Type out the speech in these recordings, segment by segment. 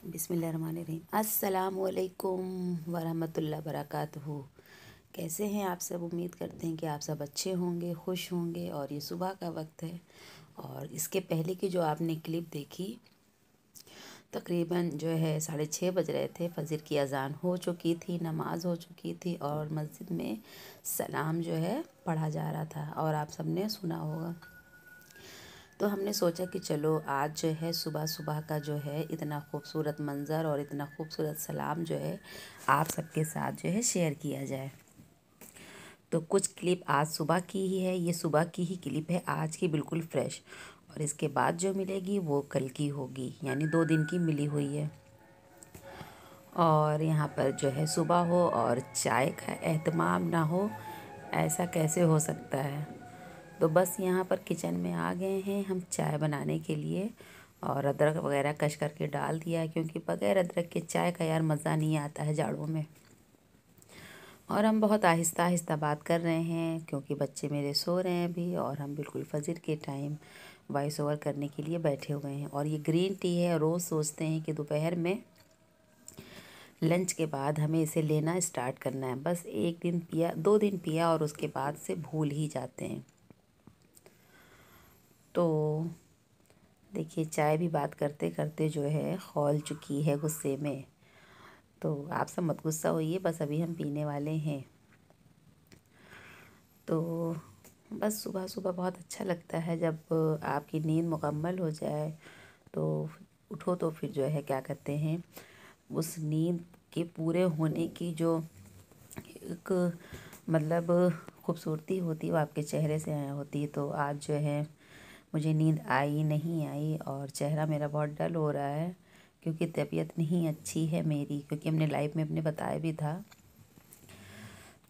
बिस्मिल्लाहिर्रहमानिर्रहीम। अस्सलामुअलैकुम वरहमतुल्लाह बरकातुहू। कैसे हैं आप सब? उम्मीद करते हैं कि आप सब अच्छे होंगे, खुश होंगे। और ये सुबह का वक्त है और इसके पहले की जो आपने क्लिप देखी तकरीबन जो है 6:30 बज रहे थे। फजर की अज़ान हो चुकी थी, नमाज हो चुकी थी और मस्जिद में सलाम जो है पढ़ा जा रहा था और आप सब ने सुना होगा। तो हमने सोचा कि चलो आज जो है सुबह सुबह का जो है इतना खूबसूरत मंज़र और इतना खूबसूरत सलाम जो है आप सबके साथ जो है शेयर किया जाए। तो कुछ क्लिप आज सुबह की ही है, ये सुबह की ही क्लिप है, आज की बिल्कुल फ्रेश। और इसके बाद जो मिलेगी वो कल की होगी, यानी 2 दिन की मिली हुई है। और यहाँ पर जो है सुबह हो और चाय का एहतमाम ना हो, ऐसा कैसे हो सकता है। तो बस यहाँ पर किचन में आ गए हैं हम चाय बनाने के लिए और अदरक वगैरह कश करके डाल दिया है, क्योंकि बग़ैर अदरक के चाय का यार मज़ा नहीं आता है जाड़ों में। और हम बहुत आहिस्ता आहिस्ता बात कर रहे हैं क्योंकि बच्चे मेरे सो रहे हैं अभी और हम बिल्कुल फजर के टाइम वॉइस ओवर करने के लिए बैठे हुए हैं। और ये ग्रीन टी है, रोज़ सोचते हैं कि दोपहर में लंच के बाद हमें इसे लेना स्टार्ट करना है। बस 1 दिन पिया, 2 दिन पिया और उसके बाद से भूल ही जाते हैं। तो देखिए चाय भी बात करते करते जो है खौल चुकी है गुस्से में। तो आप सब मत गुस्सा होइए, बस अभी हम पीने वाले हैं। तो बस सुबह सुबह बहुत अच्छा लगता है जब आपकी नींद मुकम्मल हो जाए तो उठो तो फिर जो है क्या कहते हैं, उस नींद के पूरे होने की जो एक मतलब खूबसूरती होती है वो आपके चेहरे से होती है। तो आज जो है मुझे नींद आई नहीं आई और चेहरा मेरा बहुत डल हो रहा है क्योंकि तबीयत नहीं अच्छी है मेरी, क्योंकि हमने लाइव में अपने बताया भी था।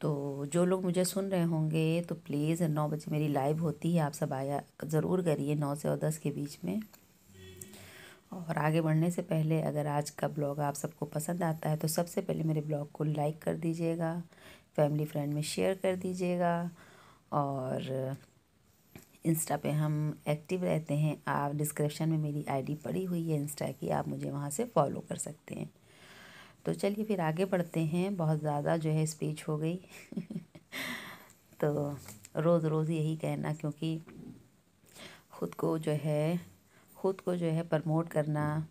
तो जो लोग मुझे सुन रहे होंगे तो प्लीज़ 9 बजे मेरी लाइव होती है, आप सब आया ज़रूर करिए 9 से और 10 के बीच में। और आगे बढ़ने से पहले अगर आज का ब्लॉग आप सबको पसंद आता है तो सबसे पहले मेरे ब्लॉग को लाइक कर दीजिएगा, फैमिली फ्रेंड में शेयर कर दीजिएगा। और इंस्टा पे हम एक्टिव रहते हैं, आप डिस्क्रिप्शन में मेरी आईडी पड़ी हुई है इंस्टा की, आप मुझे वहाँ से फॉलो कर सकते हैं। तो चलिए फिर आगे बढ़ते हैं, बहुत ज़्यादा जो है स्पीच हो गई तो रोज़ रोज़ यही कहना, क्योंकि ख़ुद को जो है प्रमोट करना,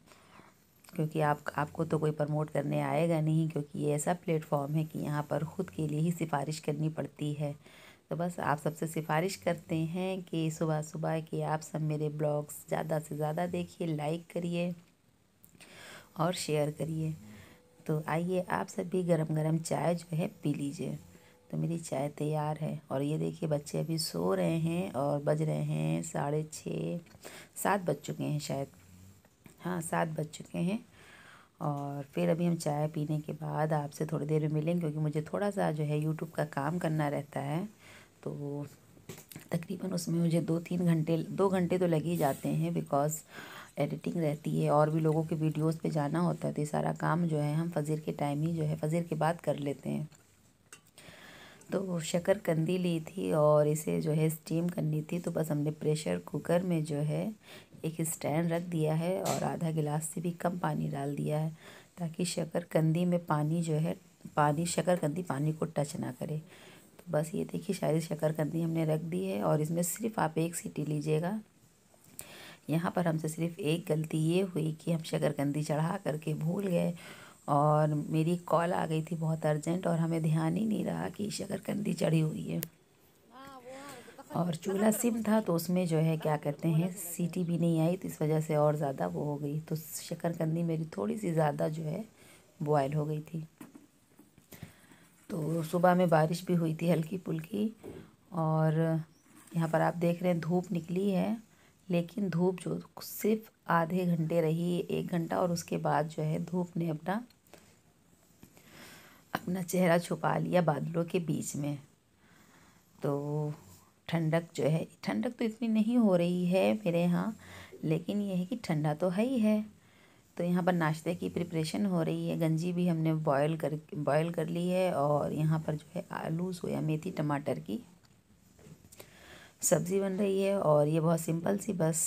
क्योंकि आपको तो कोई प्रमोट करने आएगा नहीं, क्योंकि ये ऐसा प्लेटफॉर्म है कि यहाँ पर ख़ुद के लिए ही सिफारिश करनी पड़ती है। तो बस आप सबसे सिफारिश करते हैं कि सुबह सुबह कि आप सब मेरे ब्लॉग्स ज़्यादा से ज़्यादा देखिए, लाइक करिए और शेयर करिए। तो आइए आप सब भी गरम गरम चाय जो है पी लीजिए। तो मेरी चाय तैयार है और ये देखिए बच्चे अभी सो रहे हैं और बज रहे हैं 6:30, 7 बज चुके हैं शायद, हाँ 7 बज चुके हैं। और फिर अभी हम चाय पीने के बाद आपसे थोड़ी देर में मिलेंगे, क्योंकि मुझे थोड़ा सा जो है यूट्यूब का काम करना रहता है। तो तकरीबन उसमें मुझे 2 घंटे तो लग ही जाते हैं, बिकॉज़ एडिटिंग रहती है और भी लोगों के वीडियोस पे जाना होता है। तो ये सारा काम जो है हम फजर के टाइम ही जो है फजर के बाद कर लेते हैं। तो शकरकंदी ली थी और इसे जो है स्टीम करनी थी, तो बस हमने प्रेशर कुकर में जो है एक स्टैंड रख दिया है और आधा गिलास से भी कम पानी डाल दिया है, ताकि शकरकंदी में पानी जो है शकरकंदी पानी को टच ना करे। तो बस ये देखिए सारी शकरकंदी हमने रख दी है और इसमें सिर्फ आप 1 सीटी लीजिएगा। यहाँ पर हमसे सिर्फ एक गलती ये हुई कि हम शकरकंदी चढ़ा करके भूल गए और मेरी कॉल आ गई थी बहुत अर्जेंट और हमें ध्यान ही नहीं रहा कि शकरकंदी चढ़ी हुई है। और चूल्हा सिम था तो उसमें जो है क्या कहते हैं सीटी भी नहीं आई, तो इस वजह से और ज़्यादा वो हो गई। तो शकरकंदी मेरी थोड़ी सी ज़्यादा जो है बॉयल हो गई थी। तो सुबह में बारिश भी हुई थी हल्की फुल्की और यहाँ पर आप देख रहे हैं धूप निकली है, लेकिन धूप जो सिर्फ आधे घंटे रही, 1 घंटा, और उसके बाद जो है धूप ने अपना चेहरा छुपा लिया बादलों के बीच में। तो ठंडक तो इतनी नहीं हो रही है मेरे यहाँ, लेकिन ये है कि ठंडा तो है ही है। तो यहाँ पर नाश्ते की प्रिपरेशन हो रही है। गंजी भी हमने बॉयल कर ली है और यहाँ पर जो है आलू सोया मेथी टमाटर की सब्ज़ी बन रही है। और ये बहुत सिंपल सी बस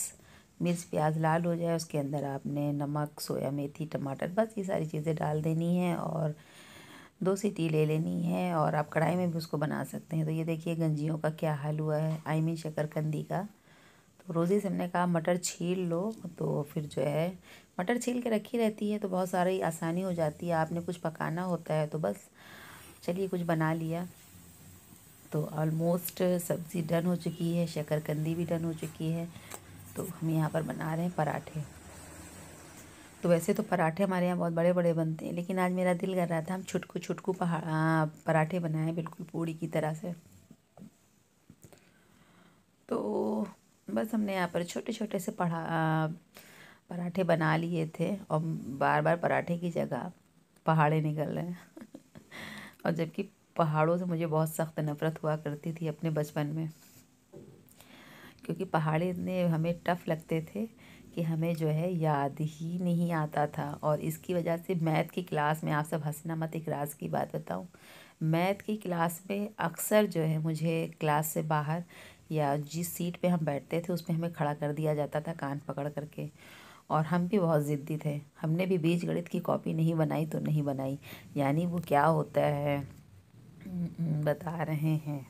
मिर्च प्याज लाल हो जाए उसके अंदर आपने नमक, सोया मेथी, टमाटर, बस ये सारी चीज़ें डाल देनी है और 2 सीटी ले लेनी है। और आप कढ़ाई में भी उसको बना सकते हैं। तो ये देखिए गंजियों का क्या हाल हुआ है, आई मीन शकरकंदी का। तो रोज़ी से हमने कहा मटर छील लो, तो फिर जो है मटर छील के रखी रहती है तो बहुत सारी आसानी हो जाती है। आपने कुछ पकाना होता है तो बस चलिए कुछ बना लिया। तो ऑलमोस्ट सब्ज़ी डन हो चुकी है, शकरकंदी भी डन हो चुकी है। तो हम यहाँ पर बना रहे हैं पराठे। तो वैसे तो पराठे हमारे यहाँ बहुत बड़े बड़े बनते हैं, लेकिन आज मेरा दिल कर रहा था हम छुटकू छुटकू पराठे बनाएं, बिल्कुल पूड़ी की तरह से। तो बस हमने यहाँ पर छोटे छोटे से पराठे बना लिए थे और बार बार पराठे की जगह पहाड़े निकल रहे हैं और जबकि पहाड़ों से मुझे बहुत सख्त नफ़रत हुआ करती थी अपने बचपन में, क्योंकि पहाड़े इतने हमें टफ़ लगते थे कि हमें जो है याद ही नहीं आता था। और इसकी वजह से मैथ की क्लास में, आप सब हंसना मत, एक राज की बात बताऊं, मैथ की क्लास में अक्सर जो है मुझे क्लास से बाहर या जिस सीट पे हम बैठते थे उस पे हमें खड़ा कर दिया जाता था कान पकड़ करके। और हम भी बहुत ज़िद्दी थे, हमने भी बीजगणित की कॉपी नहीं बनाई तो नहीं बनाई। यानी वो क्या होता है बता रहे हैं,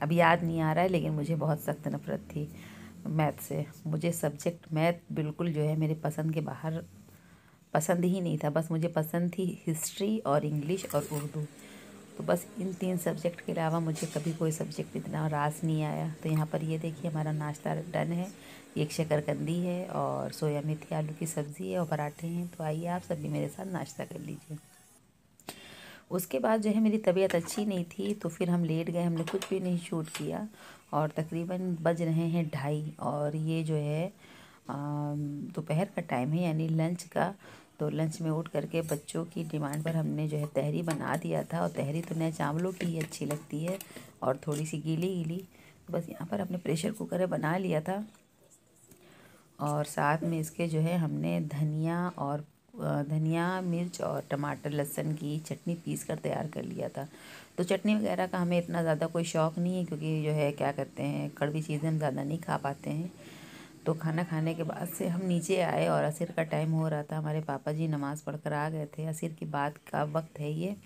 अब याद नहीं आ रहा है, लेकिन मुझे बहुत सख्त नफ़रत थी मैथ से। मुझे सब्जेक्ट मैथ बिल्कुल जो है मेरे पसंद के बाहर, पसंद ही नहीं था। बस मुझे पसंद थी हिस्ट्री और इंग्लिश और उर्दू। तो बस इन 3 सब्जेक्ट के अलावा मुझे कभी कोई सब्जेक्ट इतना रास नहीं आया। तो यहाँ पर ये देखिए हमारा नाश्ता डन है। एक शकरकंदी है और सोया मेथी आलू की सब्ज़ी है और पराठे हैं। तो आइए आप सब भी मेरे साथ नाश्ता कर लीजिए। उसके बाद जो है मेरी तबीयत अच्छी नहीं थी तो फिर हम लेट गए, हमने कुछ भी नहीं शूट किया। और तकरीबन बज रहे हैं 2:30 और ये जो है दोपहर का टाइम है, यानी लंच का। तो लंच में उठ करके बच्चों की डिमांड पर हमने जो है तहरी बना दिया था। और तहरी तो नए चावलों की ही अच्छी लगती है और थोड़ी सी गीली गीली। तो बस यहाँ पर अपने प्रेशर कुकर में बना लिया था। और साथ में इसके जो है हमने धनिया मिर्च और टमाटर लहसुन की चटनी पीस कर तैयार कर लिया था। तो चटनी वगैरह का हमें इतना ज़्यादा कोई शौक़ नहीं है, क्योंकि जो है क्या करते हैं कड़वी चीज़ें हम ज़्यादा नहीं खा पाते हैं। तो खाना खाने के बाद से हम नीचे आए और असर का टाइम हो रहा था। हमारे पापा जी नमाज़ पढ़ कर आ गए थे। असर की बात का वक्त है ये।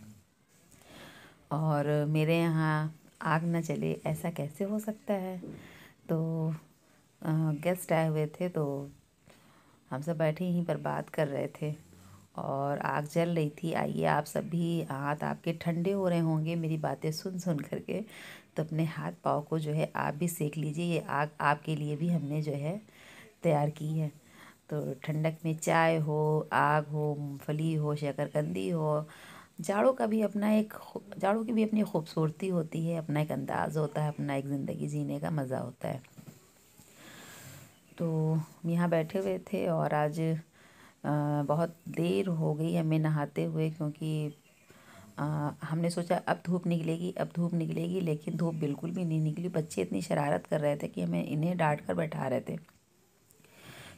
और मेरे यहाँ आग न जले ऐसा कैसे हो सकता है। तो गेस्ट आए हुए थे तो हम सब बैठे यहीं पर बात कर रहे थे और आग जल रही थी। आइए आप सब भी, हाथ आपके ठंडे हो रहे होंगे मेरी बातें सुन सुन करके, तो अपने हाथ पाँव को जो है आप भी सेक लीजिए। ये आग आपके लिए भी हमने जो है तैयार की है। तो ठंडक में चाय हो, आग हो, मूंगफली हो, शकरकंदी हो, जाड़ों की भी अपनी खूबसूरती होती है, अपना एक अंदाज़ होता है, अपना एक ज़िंदगी जीने का मज़ा होता है। तो यहाँ बैठे हुए थे और आज बहुत देर हो गई हमें नहाते हुए, क्योंकि हमने सोचा अब धूप निकलेगी, अब धूप निकलेगी, लेकिन धूप बिल्कुल भी नहीं निकली। बच्चे इतनी शरारत कर रहे थे कि हमें इन्हें डांट कर बैठा रहे थे,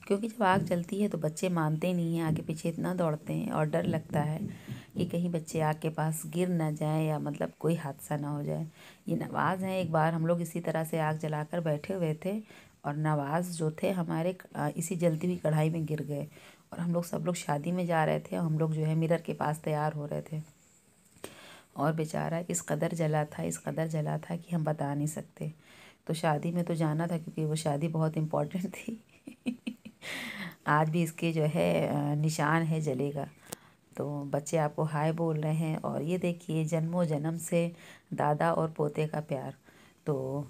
क्योंकि जब आग जलती है तो बच्चे मानते नहीं हैं, आगे पीछे इतना दौड़ते हैं और डर लगता है कि कहीं बच्चे आग के पास गिर ना जाएं या मतलब कोई हादसा ना हो जाए। ये नवाज़ हैं, एक बार हम लोग इसी तरह से आग जलाकर बैठे हुए थे और नवाज़ जो थे हमारे इसी जलती हुई कढ़ाई में गिर गए। और हम लोग सब लोग शादी में जा रहे थे और हम लोग जो है मिरर के पास तैयार हो रहे थे और बेचारा इस कदर जला था, इस कदर जला था कि हम बता नहीं सकते। तो शादी में तो जाना था क्योंकि वो शादी बहुत इम्पोर्टेंट थी आज भी इसके जो है निशान है जलेगा। तो बच्चे आपको हाय बोल रहे हैं और ये देखिए जन्मों जन्म से दादा और पोते का प्यार तो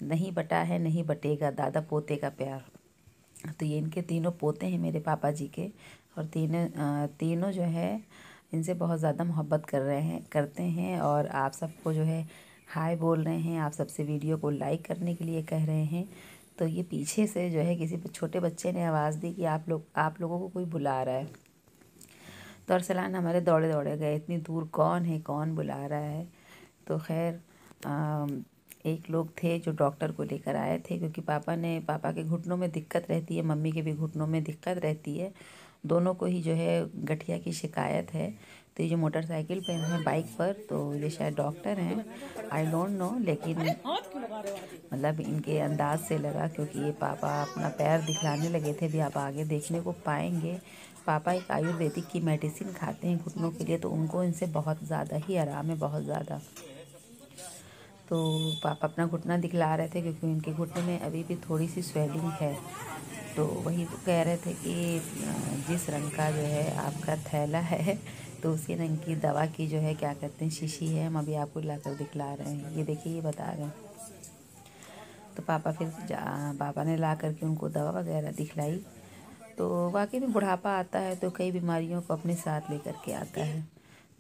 नहीं बटा है, नहीं बटेगा दादा पोते का प्यार। तो ये इनके तीनों पोते हैं मेरे पापा जी के और तीनों जो है इनसे बहुत ज़्यादा मोहब्बत करते हैं और आप सबको जो है हाय बोल रहे हैं, आप सबसे वीडियो को लाइक करने के लिए कह रहे हैं। तो ये पीछे से जो है किसी छोटे बच्चे ने आवाज़ दी कि आप लोगों को कोई बुला रहा है। तो अरसलान हमारे दौड़े दौड़े गए, इतनी दूर कौन है, कौन बुला रहा है। तो खैर एक लोग थे जो डॉक्टर को लेकर आए थे, क्योंकि पापा के घुटनों में दिक्कत रहती है, मम्मी के भी घुटनों में दिक्कत रहती है, दोनों को ही जो है गठिया की शिकायत है। तो ये जो मोटरसाइकिल पे हैं बाइक पर, तो ये शायद डॉक्टर हैं, आई डोंट नो, लेकिन मतलब इनके अंदाज से लगा, क्योंकि ये पापा अपना पैर दिखलाने लगे थे, भी आप आगे देखने को पाएंगे। पापा एक आयुर्वेदिक की मेडिसिन खाते हैं घुटनों के लिए, तो उनको इनसे बहुत ज़्यादा ही आराम है, बहुत ज़्यादा। तो पापा अपना घुटना दिखला रहे थे, क्योंकि उनके घुटने में अभी भी थोड़ी सी स्वेलिंग है। तो वही तो कह रहे थे कि जिस रंग का जो है आपका थैला है, तो उसी रंग की दवा की जो है क्या कहते हैं शीशी है, हम अभी आपको लाकर दिखला रहे हैं। ये देखिए, ये बता रहे हैं। तो पापा फिर पापा ने ला करके उनको दवा वगैरह दिखलाई। तो वाकई में बुढ़ापा आता है तो कई बीमारियों को अपने साथ लेकर के आता है।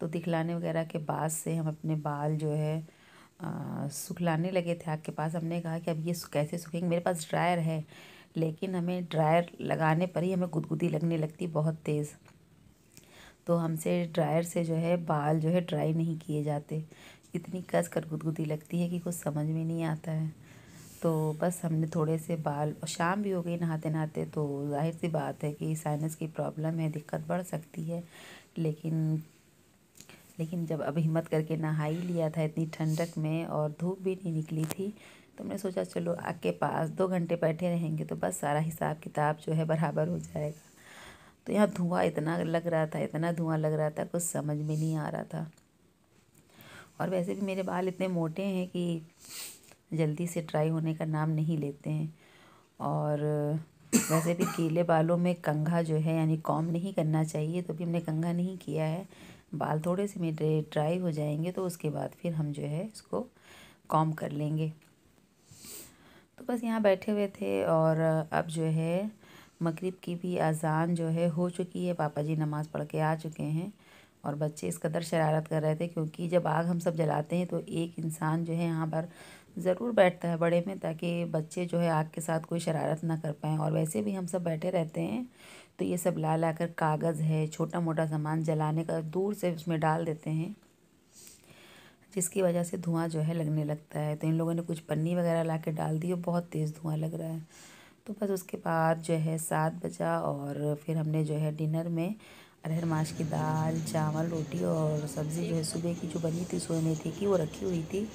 तो दिखलाने वगैरह के बाद से हम अपने बाल जो है सुखलाने लगे थे आग के पास। हमने कहा कि अब ये कैसे सूखेंगे, मेरे पास ड्रायर है, लेकिन हमें ड्रायर लगाने पर ही हमें गुदगुदी लगने लगती बहुत तेज़। तो हमसे ड्रायर से जो है बाल जो है ड्राई नहीं किए जाते, इतनी कस कर गुदगुदी लगती है कि कुछ समझ में नहीं आता है। तो बस हमने थोड़े से बाल, और शाम भी हो गई नहाते नहाते, तो जाहिर सी बात है कि साइनस की प्रॉब्लम है, दिक्कत बढ़ सकती है। लेकिन लेकिन जब अब हिम्मत करके नहा ही लिया था इतनी ठंडक में, और धूप भी नहीं निकली थी, तो हमने सोचा चलो आग के पास 2 घंटे बैठे रहेंगे तो बस सारा हिसाब किताब जो है बराबर हो जाएगा। तो यहाँ धुआं इतना लग रहा था, इतना धुआं लग रहा था, कुछ समझ में नहीं आ रहा था। और वैसे भी मेरे बाल इतने मोटे हैं कि जल्दी से ड्राई होने का नाम नहीं लेते हैं। और वैसे भी गीले बालों में कंघा जो है यानी कॉम नहीं करना चाहिए, तो भी हमने कंघा नहीं किया है। बाल थोड़े से मेरे ड्राई हो जाएंगे तो उसके बाद फिर हम जो है इसको कॉम कर लेंगे। तो बस यहाँ बैठे हुए थे, और अब जो है मगरिब की भी अज़ान जो है हो चुकी है। पापा जी नमाज़ पढ़ के आ चुके हैं, और बच्चे इस कदर शरारत कर रहे थे, क्योंकि जब आग हम सब जलाते हैं तो एक इंसान जो है यहाँ पर ज़रूर बैठता है बड़े में, ताकि बच्चे जो है आग के साथ कोई शरारत ना कर पाएँ। और वैसे भी हम सब बैठे रहते हैं, तो ये सब ला ला कर कागज़ है, छोटा मोटा सामान जलाने का दूर से उसमें डाल देते हैं, जिसकी वजह से धुआं जो है लगने लगता है। तो इन लोगों ने कुछ पन्नी वगैरह ला के डाल दी और बहुत तेज़ धुआं लग रहा है। तो बस उसके बाद जो है 7 बजा, और फिर हमने जो है डिनर में अरहर माश की दाल, चावल, रोटी और सब्ज़ी जो है सुबह की जो बनी थी सोए मेथी की, वो रखी हुई थी।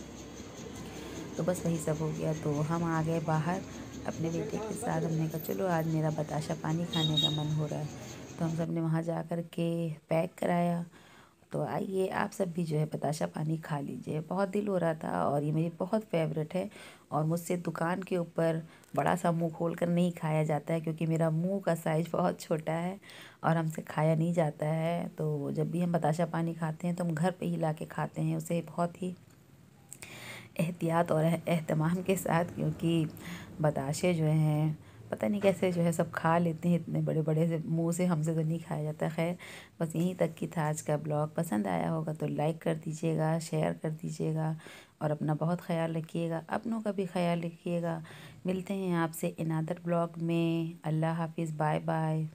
तो बस वही सब हो गया। तो हम आ गए बाहर अपने बेटे के साथ। हमने कहा चलो आज मेरा बताशा पानी खाने का मन हो रहा है, तो हम सब ने वहाँ जा कर के पैक कराया। तो आइए आप सब भी जो है बताशा पानी खा लीजिए, बहुत दिल हो रहा था, और ये मेरी बहुत फेवरेट है। और मुझसे दुकान के ऊपर बड़ा सा मुंह खोल कर नहीं खाया जाता है, क्योंकि मेरा मुंह का साइज़ बहुत छोटा है और हमसे खाया नहीं जाता है। तो जब भी हम बताशा पानी खाते हैं तो हम घर पे ही ला के खाते हैं उसे, बहुत ही एहतियात और एहतमाम के साथ, क्योंकि बताशे जो हैं पता नहीं कैसे जो है सब खा लेते हैं, इतने बड़े बड़े से मुंह से हमसे तो नहीं खाया जाता। खैर बस यहीं तक की था आज का ब्लॉग। पसंद आया होगा तो लाइक कर दीजिएगा, शेयर कर दीजिएगा, और अपना बहुत ख्याल रखिएगा, अपनों का भी ख्याल रखिएगा। मिलते हैं आपसे इन अदर ब्लॉग में। अल्लाह हाफिज़, बाय बाय।